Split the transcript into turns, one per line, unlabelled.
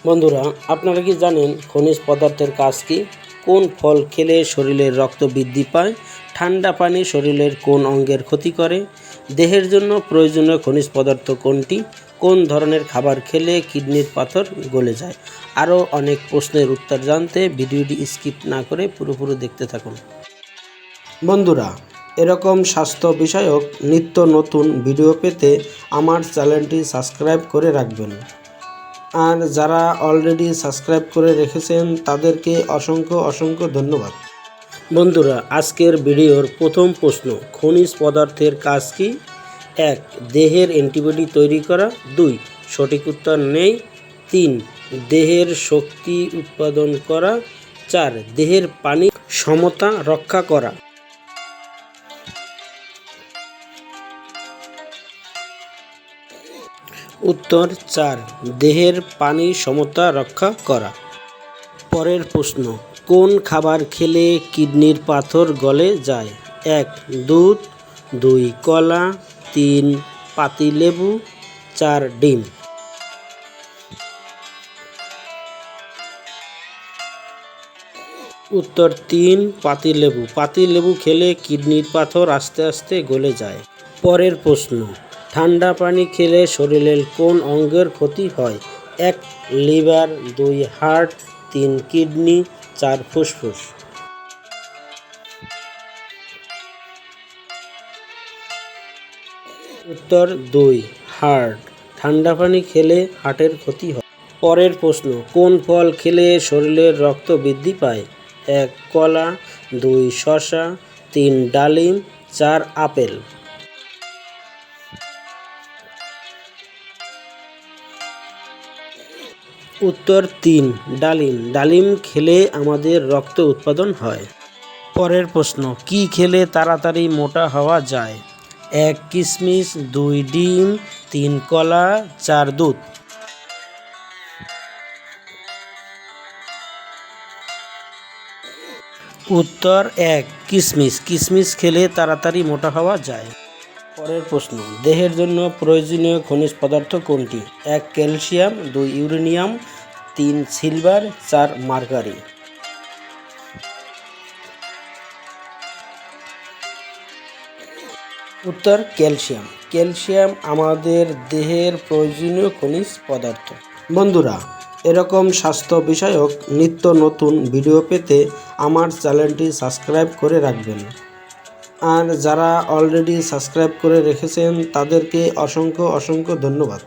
বন্ধুরা, আপনারা কি জানেন খনিজ পদার্থের কাজ কি? কোন ফল খেলে শরীরের রক্ত বৃদ্ধি পায়? ঠান্ডা পানি শরীরের কোন অঙ্গের ক্ষতি করে? দেহের জন্য প্রয়োজনীয় খনিজ পদার্থ কোনটি? কোন ধরনের খাবার খেলে কিডনির পাথর গলে যায়? আরও অনেক প্রশ্নের উত্তর জানতে ভিডিওটি স্কিপ না করে পুরোপুরি দেখতে থাকুন। বন্ধুরা, এরকম স্বাস্থ্য বিষয়ক নিত্য নতুন ভিডিও পেতে আমার চ্যানেলটি সাবস্ক্রাইব করে রাখবেন। আর যারা অলরেডি সাবস্ক্রাইব করে রেখেছেন তাদেরকে অসংখ্য ধন্যবাদ। বন্ধুরা, আজকের ভিডিওর প্রথম প্রশ্ন, খনিজ পদার্থের কাজ কি? 1. দেহের অ্যান্টিবডি তৈরি করা। 2. সঠিক উত্তর নেই। 3. দেহের শক্তি উৎপাদন করা। 4. দেহের পানি সমতা রক্ষা করা। উত্তর 4. দেহের পানি সমতা রক্ষা করা। পরের প্রশ্ন, কোন খাবার খেলে কিডনির পাথর গলে যায়? 1. দুধ। 2. কলা। 3. পাতিলেবু। 4. ডিম। উত্তর 3. পাতিলেবু। পাতিলেবু খেলে কিডনির পাথর আস্তে আস্তে গলে যায়। পরের প্রশ্ন, ঠান্ডা পানি খেলে শরীরের কোন অঙ্গের ক্ষতি হয়? 1. লিভার। 2. হার্ট। 3. কিডনি। 4. ফুসফুস। উত্তর 2. হার্ট। ঠান্ডা পানি খেলে হার্টের ক্ষতি হয়। পরের প্রশ্ন, কোন ফল খেলে শরীরের রক্ত বৃদ্ধি পায়? 1. কলা। 2. শসা। 3. ডালিম। 4. আপেল। উত্তর 3. ডালিম। ডালিম খেলে আমাদের রক্ত উৎপাদন হয়। পরের প্রশ্ন, কি খেলে তাড়াতাড়ি মোটা হওয়া যায়? 1. কিশমিশ। 2. ডিম। 3. কলা। 4. দুধ। উত্তর 1. কিশমিশ। কিশমিশ খেলে তাড়াতাড়ি মোটা হওয়া যায়। পরের প্রশ্ন, দেহের জন্য প্রয়োজনীয় খনিজ পদার্থ কোনটি? 1. ক্যালসিয়াম। 2. ইউরেনিয়াম। 3. সিলভার। 4. মার্কারি। উত্তর ক্যালসিয়াম। ক্যালসিয়াম আমাদের দেহের প্রয়োজনীয় খনিজ পদার্থ। বন্ধুরা, এরকম স্বাস্থ্য বিষয়ক নিত্য নতুন ভিডিও পেতে আমার চ্যানেলটি সাবস্ক্রাইব করে রাখবেন। আর যারা অলরেডি সাবস্ক্রাইব করে রেখেছেন তাদেরকে অসংখ্য ধন্যবাদ।